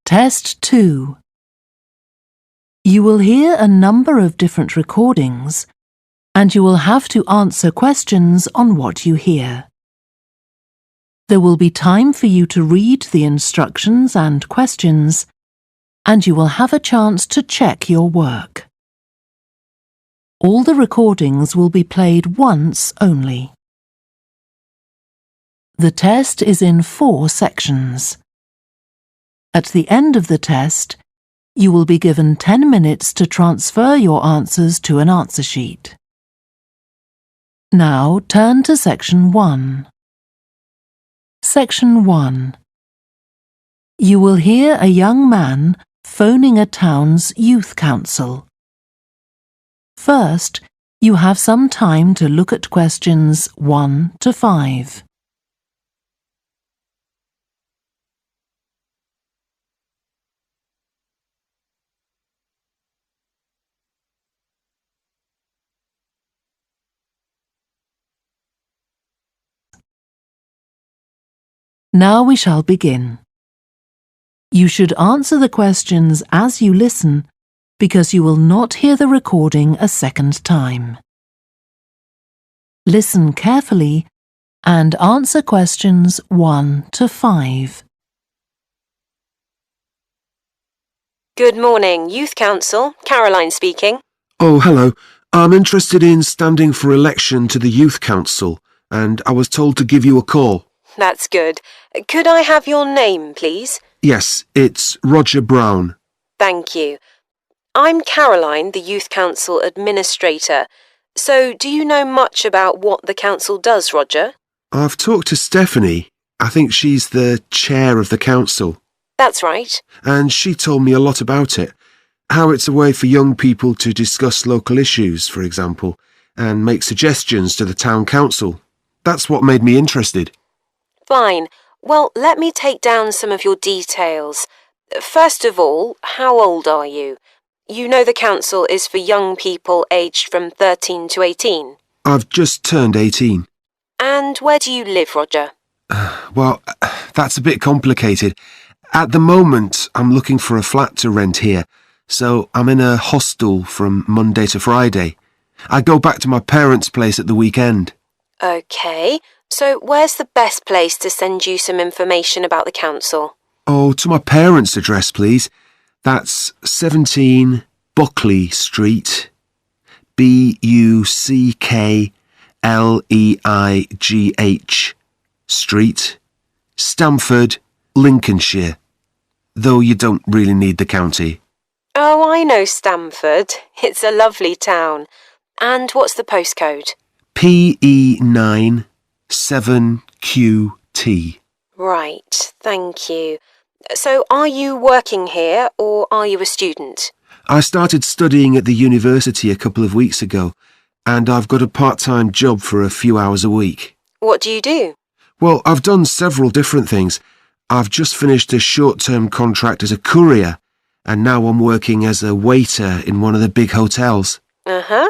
Test 2. You will hear a number of different recordings, and you will have to answer questions on what you hear. There will be time for you to read the instructions and questions, and you will have a chance to check your work. All the recordings will be played once only. The test is in 4 sections. At the end of the test, you will be given 10 minutes to transfer your answers to an answer sheet. Now turn to Section 1. Section 1. You will hear a young man phoning a town's youth council. First, you have some time to look at questions 1 to 5. Now we shall begin. You should answer the questions as you listen, because you will not hear the recording a second time. Listen carefully and answer questions 1 to 5. Good morning, Youth Council. Caroline speaking. Oh, hello. I'm interested in standing for election to the Youth Council, and I was told to give you a call. That's good. Could I have your name, please? Yes, it's Roger Brown. Thank you. I'm Caroline, the Youth Council Administrator. So, do you know much about what the council does, Roger? I've talked to Stephanie. I think she's the chair of the council. That's right. And she told me a lot about it. How it's a way for young people to discuss local issues, for example, and make suggestions to the town council. That's what made me interested. Fine. Well, let me take down some of your details. First of all, how old are you? You know the council is for young people aged from 13 to 18. I've just turned 18. And where do you live, Roger? Well, that's a bit complicated. At the moment, I'm looking for a flat to rent here, so I'm in a hostel from Monday to Friday. I go back to my parents' place at the weekend. OK, so where's the best place to send you some information about the council? Oh, to my parents' address, please. That's 17 Buckley Street, Buckleigh Street, Stamford, Lincolnshire. Though you don't really need the county. Oh, I know Stamford. It's a lovely town. And what's the postcode? PE9 7QT. Right, thank you. So are you working here or are you a student? I started studying at the university a couple of weeks ago, and I've got a part-time job for a few hours a week. What do you do? Well, I've done several different things. I've just finished a short-term contract as a courier, and now I'm working as a waiter in one of the big hotels. Uh-huh.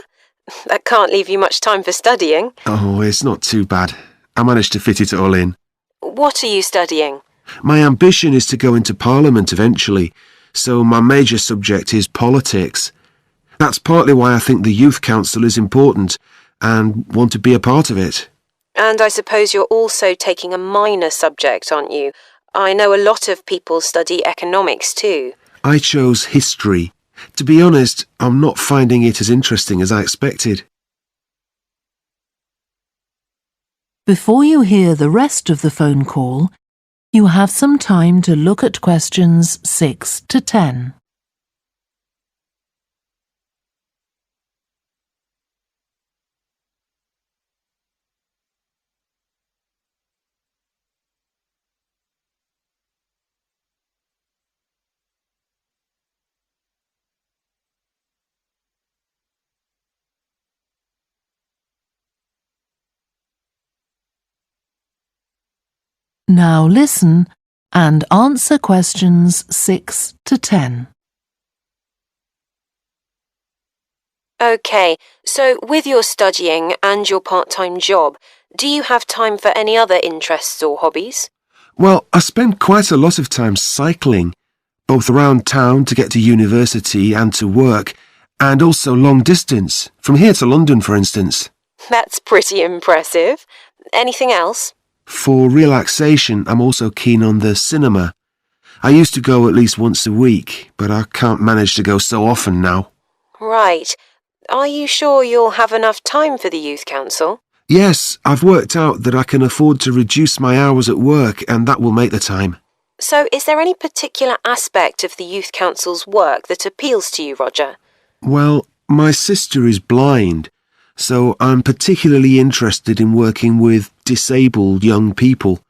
That can't leave you much time for studying. Oh, it's not too bad. I managed to fit it all in. What are you studying? My ambition is to go into Parliament eventually, so my major subject is politics. That's partly why I think the Youth Council is important and want to be a part of it. And I suppose you're also taking a minor subject, aren't you? I know a lot of people study economics too. I chose history. To be honest, I'm not finding it as interesting as I expected. Before you hear the rest of the phone call, you have some time to look at questions 6 to 10. Now listen and answer questions 6 to 10. OK, so with your studying and your part-time job, do you have time for any other interests or hobbies? Well, I spend quite a lot of time cycling, both around town to get to university and to work, and also long distance, from here to London, for instance. That's pretty impressive. Anything else? For relaxation, I'm also keen on the cinema. I used to go at least once a week, but I can't manage to go so often now. Right. Are you sure you'll have enough time for the Youth Council? Yes, I've worked out that I can afford to reduce my hours at work, and that will make the time. So is there any particular aspect of the Youth Council's work that appeals to you, Roger? Well, my sister is blind, so I'm particularly interested in working with disabled young people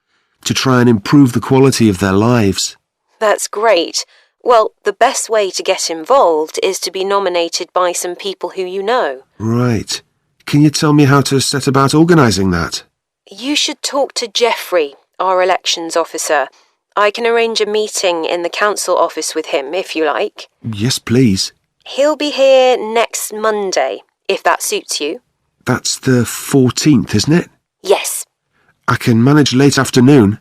to try and improve the quality of their lives. That's great. Well, the best way to get involved is to be nominated by some people who you know. Right. Can you tell me how to set about organising that? You should talk to Geoffrey, our elections officer. I can arrange a meeting in the council office with him, if you like. Yes, please. He'll be here next Monday, if that suits you. That's the 14th, isn't it? Yes. I can manage late afternoon.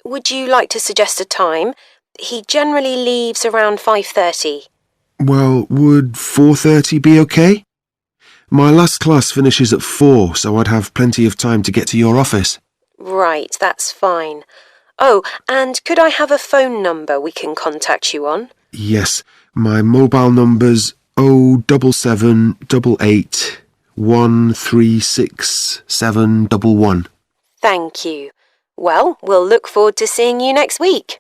Would you like to suggest a time? He generally leaves around 5:30. Well, would 4:30 be okay? My last class finishes at 4, so I'd have plenty of time to get to your office. Right, that's fine. Oh, and could I have a phone number we can contact you on? Yes, my mobile number's 07788 136711. Thank you. Well, we'll look forward to seeing you next week.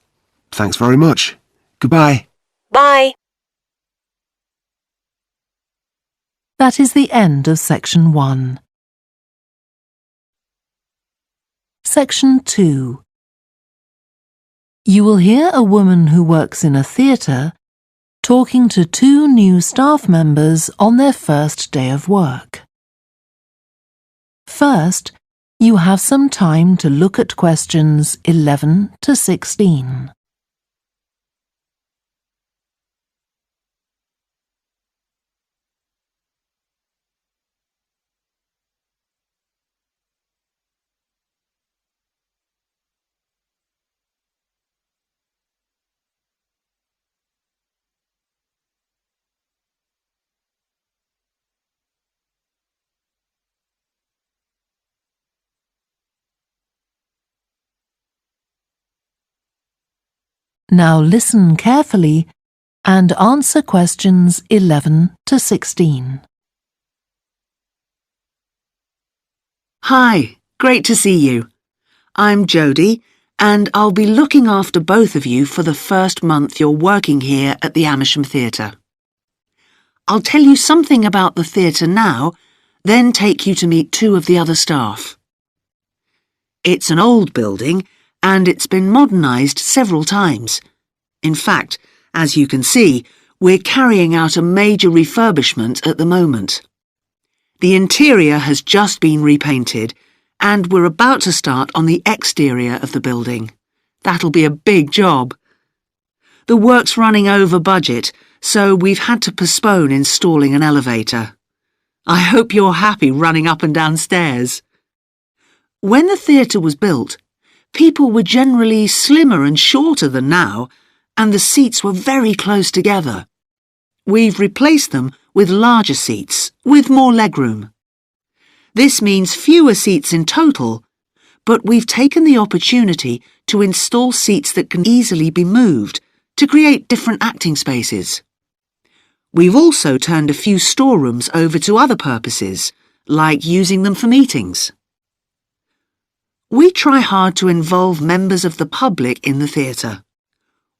Thanks very much. Goodbye. Bye. That is the end of Section 1. Section 2. You will hear a woman who works in a theatre talking to 2 new staff members on their first day of work. First, you have some time to look at questions 11 to 16. Now listen carefully and answer questions 11 to 16. Hi, great to see you. I'm Jodie, and I'll be looking after both of you for the first month you're working here at the Amersham Theatre. I'll tell you something about the theatre now, then take you to meet 2 of the other staff. It's an old building, and it's been modernised several times. In fact, as you can see, we're carrying out a major refurbishment at the moment. The interior has just been repainted, and we're about to start on the exterior of the building. That'll be a big job. The work's running over budget, so we've had to postpone installing an elevator. I hope you're happy running up and down stairs. When the theatre was built, people were generally slimmer and shorter than now, and the seats were very close together. We've replaced them with larger seats, with more legroom. This means fewer seats in total, but we've taken the opportunity to install seats that can easily be moved to create different acting spaces. We've also turned a few storerooms over to other purposes, like using them for meetings. We try hard to involve members of the public in the theatre.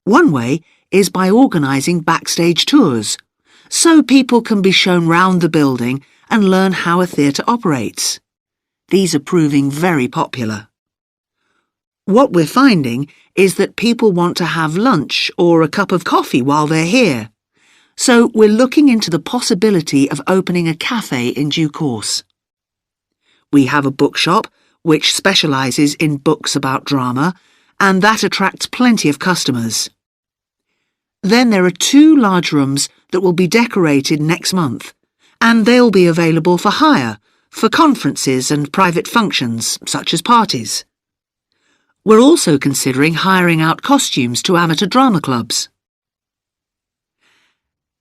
One way is by organising backstage tours, so people can be shown round the building and learn how a theatre operates. These are proving very popular. What we're finding is that people want to have lunch or a cup of coffee while they're here, so we're looking into the possibility of opening a cafe in due course. We have a bookshop which specialises in books about drama, and that attracts plenty of customers. Then there are 2 large rooms that will be decorated next month, and they'll be available for hire, for conferences and private functions, such as parties. We're also considering hiring out costumes to amateur drama clubs.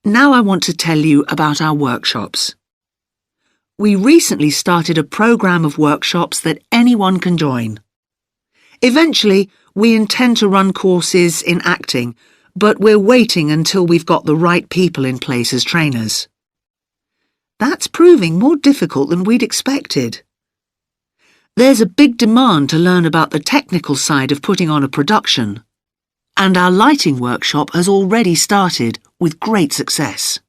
Now I want to tell you about our workshops. We recently started a programme of workshops that anyone can join. Eventually, we intend to run courses in acting, but we're waiting until we've got the right people in place as trainers. That's proving more difficult than we'd expected. There's a big demand to learn about the technical side of putting on a production, and our lighting workshop has already started with great success.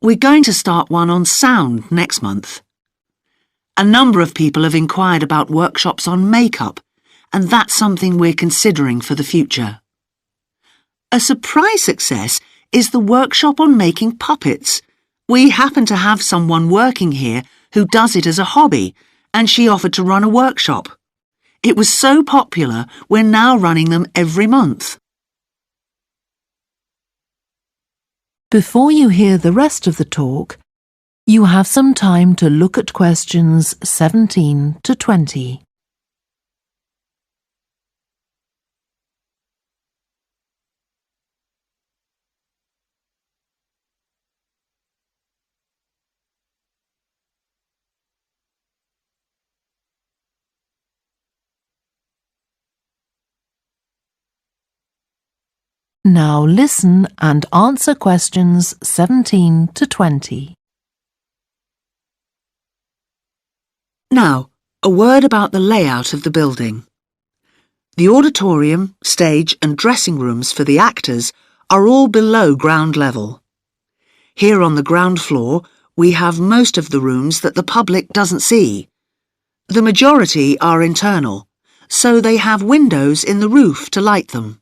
We're going to start one on sound next month. A number of people have inquired about workshops on makeup, and that's something we're considering for the future. A surprise success is the workshop on making puppets. We happen to have someone working here who does it as a hobby, and she offered to run a workshop. It was so popular, we're now running them every month. Before you hear the rest of the talk, you have some time to look at questions 17 to 20. Now listen and answer questions 17 to 20. Now, a word about the layout of the building. The auditorium, stage and dressing rooms for the actors are all below ground level. Here on the ground floor, we have most of the rooms that the public doesn't see. The majority are internal, so they have windows in the roof to light them.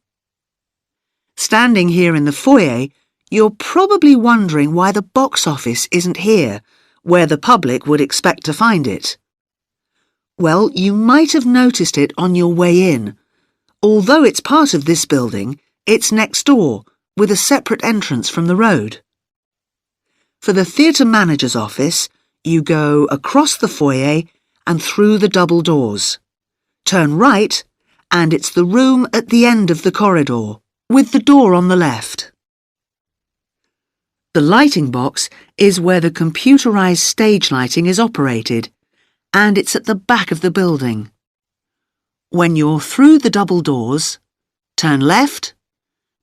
Standing here in the foyer, you're probably wondering why the box office isn't here, where the public would expect to find it. Well, you might have noticed it on your way in. Although it's part of this building, it's next door, with a separate entrance from the road. For the theatre manager's office, you go across the foyer and through the double doors. Turn right, and it's the room at the end of the corridor, with the door on the left. The lighting box is where the computerized stage lighting is operated, and it's at the back of the building. When you're through the double doors, turn left,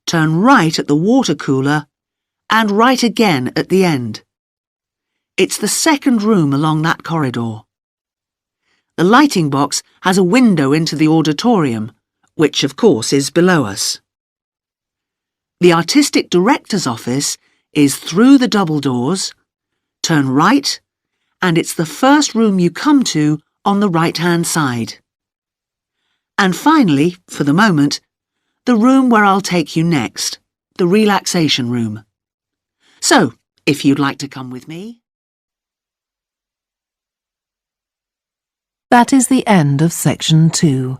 turn right at the water cooler, and right again at the end. It's the second room along that corridor. The lighting box has a window into the auditorium, which of course is below us. The artistic director's office is through the double doors, turn right, and it's the first room you come to on the right-hand side. And finally, for the moment, the room where I'll take you next, the relaxation room. So, if you'd like to come with me. That is the end of section 2.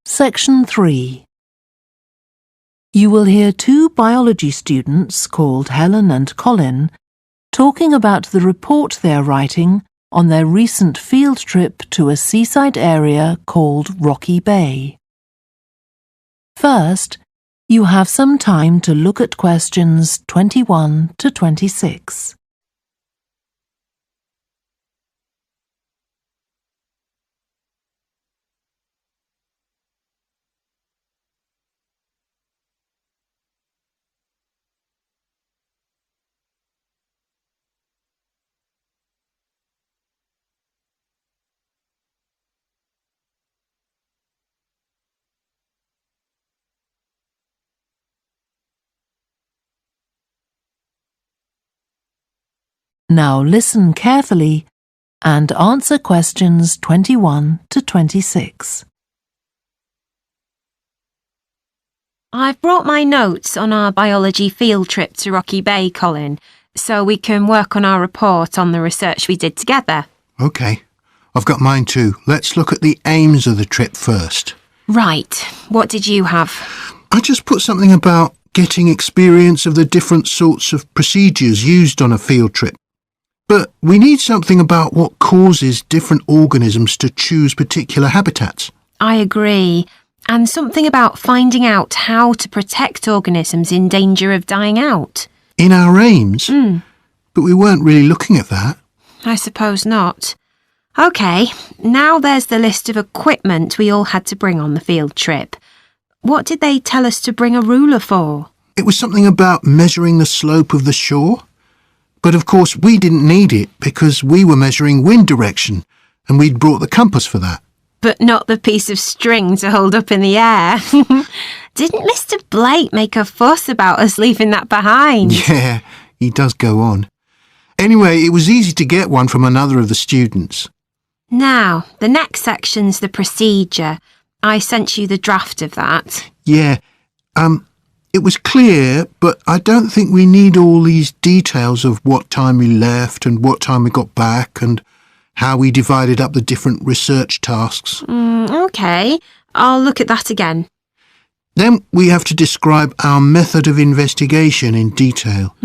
Section 3. You will hear two biology students called Helen and Colin talking about the report they are writing on their recent field trip to a seaside area called Rocky Bay. First, you have some time to look at questions 21 to 26. Now listen carefully and answer questions 21 to 26. I've brought my notes on our biology field trip to Rocky Bay, Colin, so we can work on our report on the research we did together. OK. I've got mine too. Let's look at the aims of the trip first. Right. What did you have? I just put something about getting experience of the different sorts of procedures used on a field trip. But we need something about what causes different organisms to choose particular habitats. I agree. and something about finding out how to protect organisms in danger of dying out. In our aims? But we weren't really looking at that. I suppose not. OK, now there's the list of equipment we all had to bring on the field trip. What did they tell us to bring a ruler for? It was something about measuring the slope of the shore. But of course we didn't need it because we were measuring wind direction and we'd brought the compass for that. But not the piece of string to hold up in the air. Didn't Mr. Blake make a fuss about us leaving that behind? Yeah, he does go on. Anyway, it was easy to get one from another of the students. Now, the next section's the procedure. I sent you the draft of that. Yeah, it was clear, but I don't think we need all these details of what time we left and what time we got back and how we divided up the different research tasks. OK, I'll look at that again. Then we have to describe our method of investigation in detail.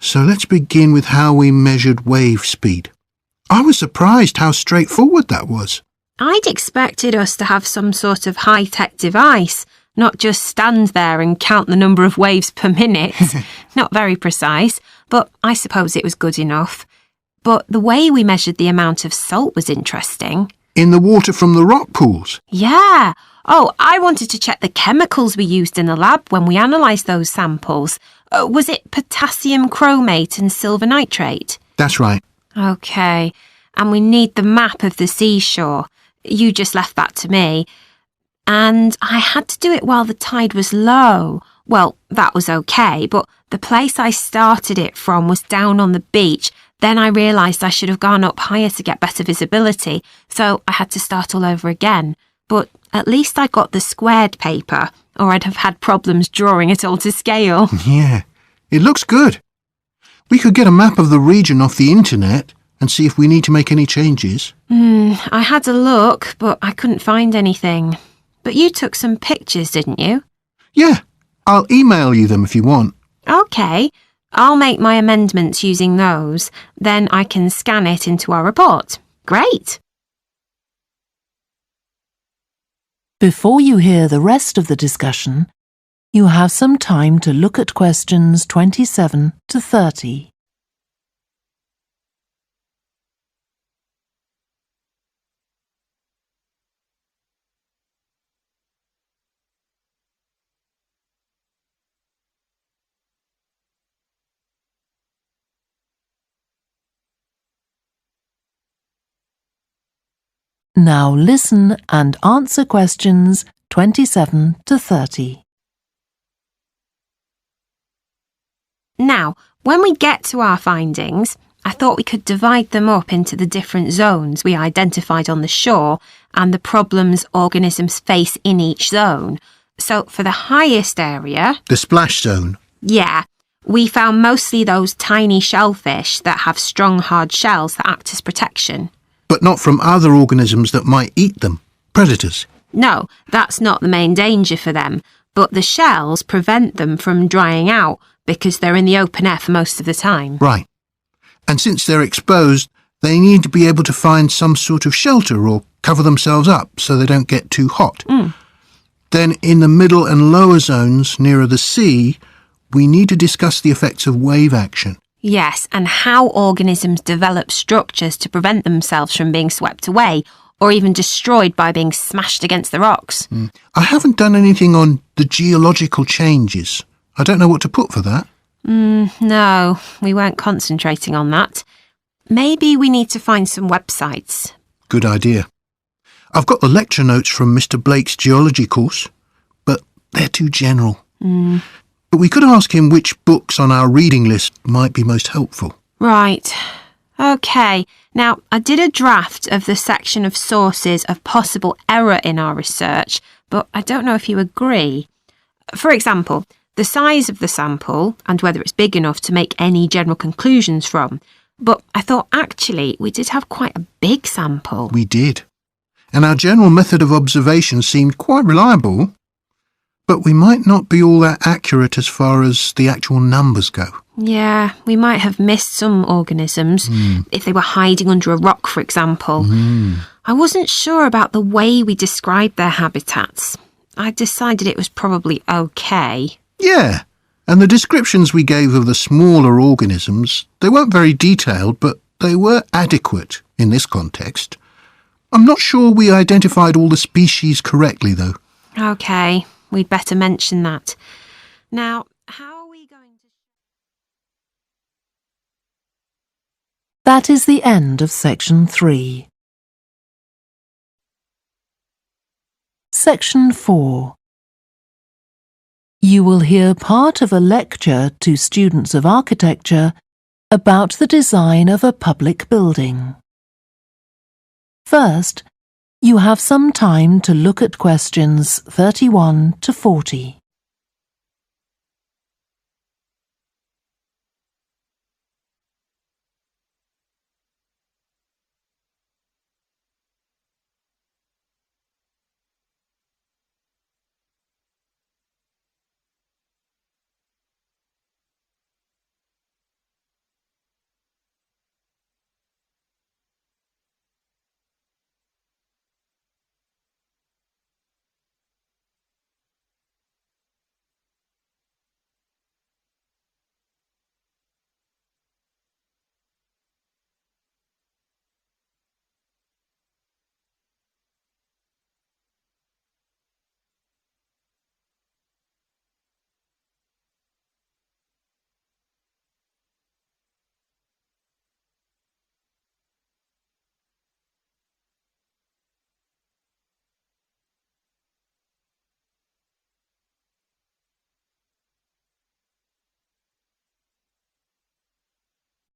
So let's begin with how we measured wave speed. I was surprised how straightforward that was. I'd expected us to have some sort of high-tech device, not just stand there and count the number of waves per minute. Not very precise, but I suppose it was good enough. But the way we measured the amount of salt was interesting. In the water from the rock pools? Yeah. Oh, I wanted to check the chemicals we used in the lab when we analysed those samples. Was it potassium chromate and silver nitrate? That's right. OK. And we need the map of the seashore. You just left that to me. And I had to do it while the tide was low. Well, that was OK, but the place I started it from was down on the beach. Then I realised I should have gone up higher to get better visibility, so I had to start all over again. But at least I got the squared paper, or I'd have had problems drawing it all to scale. Yeah, it looks good. We could get a map of the region off the internet and see if we need to make any changes. I had a look, but I couldn't find anything. But you took some pictures, didn't you? Yeah, I'll email you them if you want. OK. I'll make my amendments using those. Then I can scan it into our report. Great. Before you hear the rest of the discussion, you have some time to look at questions 27 to 30. Now listen and answer questions 27 to 30. Now, when we get to our findings, I thought we could divide them up into the different zones we identified on the shore and the problems organisms face in each zone. So for the highest area... The splash zone? Yeah, we found mostly those tiny shellfish that have strong hard shells that act as protection. But not from other organisms that might eat them, predators. No, that's not the main danger for them, but the shells prevent them from drying out because they're in the open air for most of the time. Right. And since they're exposed, they need to be able to find some sort of shelter or cover themselves up so they don't get too hot. Then in the middle and lower zones nearer the sea, we need to discuss the effects of wave action. Yes, and how organisms develop structures to prevent themselves from being swept away or even destroyed by being smashed against the rocks. I haven't done anything on the geological changes. I don't know what to put for that. No, we weren't concentrating on that. Maybe we need to find some websites. Good idea. I've got the lecture notes from Mr. Blake's geology course, but they're too general. But we could ask him which books on our reading list might be most helpful. Right. OK. Now, I did a draft of the section of sources of possible error in our research, but I don't know if you agree. For example, the size of the sample and whether it's big enough to make any general conclusions from. But I thought actually we did have quite a big sample. We did. And our general method of observation seemed quite reliable. But we might not be all that accurate as far as the actual numbers go. Yeah, we might have missed some organisms, if they were hiding under a rock, for example. I wasn't sure about the way we described their habitats. I decided it was probably okay. Yeah, and the descriptions we gave of the smaller organisms, they weren't very detailed, but they were adequate in this context. I'm not sure we identified all the species correctly, though. Okay, we'd better mention that. Now, how are we going to... That is the end of section 3. Section 4. You will hear part of a lecture to students of architecture about the design of a public building. First, you have some time to look at questions 31 to 40.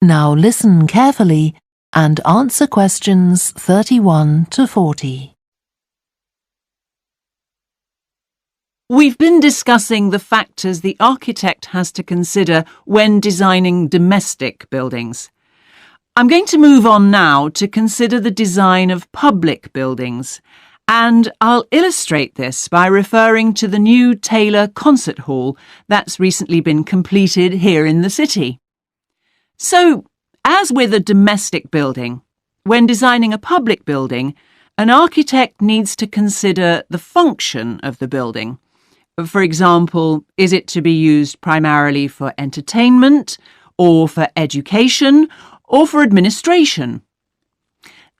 Now listen carefully and answer questions 31 to 40. We've been discussing the factors the architect has to consider when designing domestic buildings. I'm going to move on now to consider the design of public buildings, and I'll illustrate this by referring to the new Taylor Concert Hall that's recently been completed here in the city. So, as with a domestic building, when designing a public building, an architect needs to consider the function of the building. For example, is it to be used primarily for entertainment, or for education, or for administration?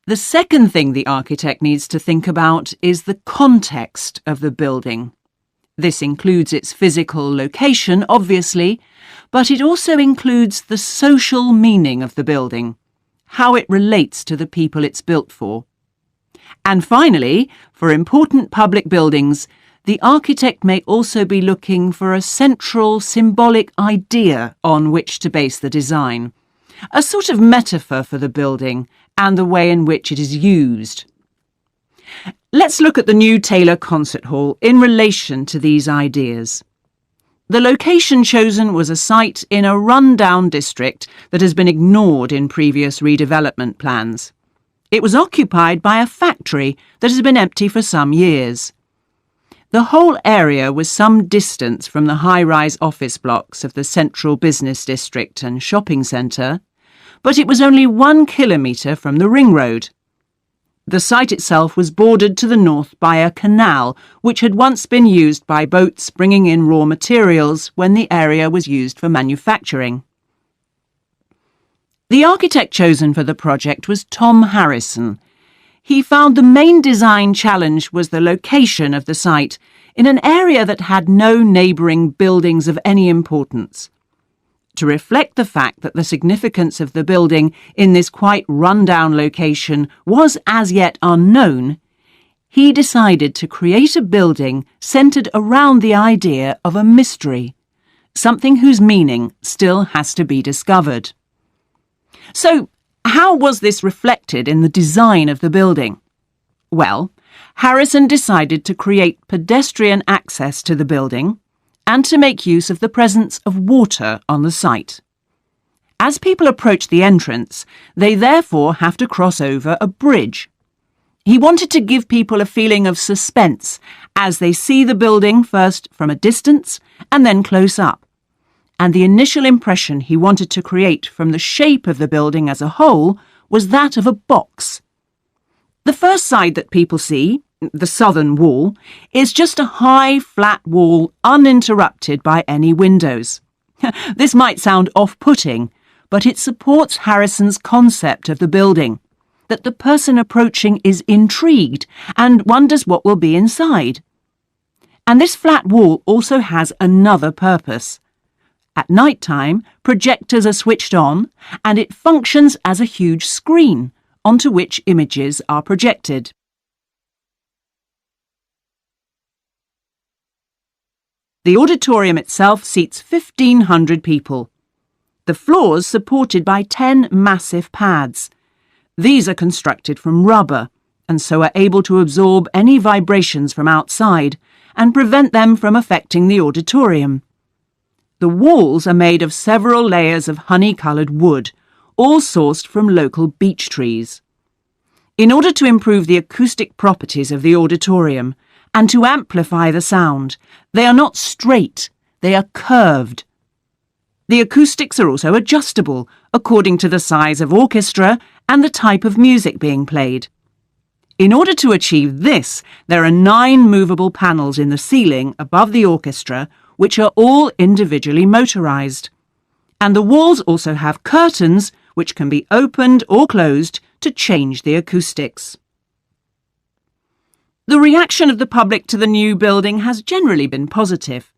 The second thing the architect needs to think about is the context of the building. This includes its physical location, obviously, but it also includes the social meaning of the building, how it relates to the people it's built for. And finally, for important public buildings, the architect may also be looking for a central symbolic idea on which to base the design, a sort of metaphor for the building and the way in which it is used. Let's look at the new Taylor Concert Hall in relation to these ideas. The location chosen was a site in a run-down district that has been ignored in previous redevelopment plans. It was occupied by a factory that has been empty for some years. The whole area was some distance from the high-rise office blocks of the central business district and shopping centre, but it was only 1 kilometre from the ring road. The site itself was bordered to the north by a canal, which had once been used by boats bringing in raw materials when the area was used for manufacturing. The architect chosen for the project was Tom Harrison. He found the main design challenge was the location of the site in an area that had no neighbouring buildings of any importance. To reflect the fact that the significance of the building in this quite run-down location was as yet unknown, he decided to create a building centred around the idea of a mystery, something whose meaning still has to be discovered. So, how was this reflected in the design of the building? Well, Harrison decided to create pedestrian access to the building and to make use of the presence of water on the site. As people approach the entrance, they therefore have to cross over a bridge. He wanted to give people a feeling of suspense as they see the building first from a distance and then close up. And the initial impression he wanted to create from the shape of the building as a whole was that of a box. The first side that people see, the southern wall, is just a high, flat wall uninterrupted by any windows. This might sound off-putting, but it supports Harrison's concept of the building, that the person approaching is intrigued and wonders what will be inside. And this flat wall also has another purpose. At night time, projectors are switched on and it functions as a huge screen onto which images are projected. The auditorium itself seats 1,500 people. The floors supported by 10 massive pads. These are constructed from rubber and so are able to absorb any vibrations from outside and prevent them from affecting the auditorium. The walls are made of several layers of honey-coloured wood, all sourced from local beech trees. In order to improve the acoustic properties of the auditorium and to amplify the sound, they are not straight, they are curved. The acoustics are also adjustable according to the size of orchestra and the type of music being played. In order to achieve this, there are 9 movable panels in the ceiling above the orchestra, which are all individually motorised. And the walls also have curtains which can be opened or closed to change the acoustics. The reaction of the public to the new building has generally been positive.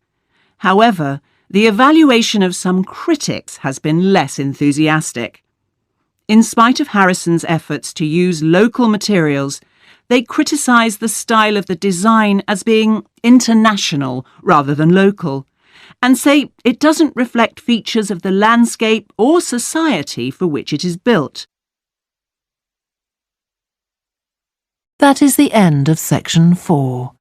However, the evaluation of some critics has been less enthusiastic. In spite of Harrison's efforts to use local materials, they criticise the style of the design as being international rather than local, and say it doesn't reflect features of the landscape or society for which it is built. That is the end of section 4.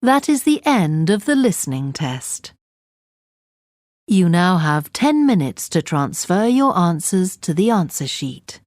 That is the end of the listening test. You now have 10 minutes to transfer your answers to the answer sheet.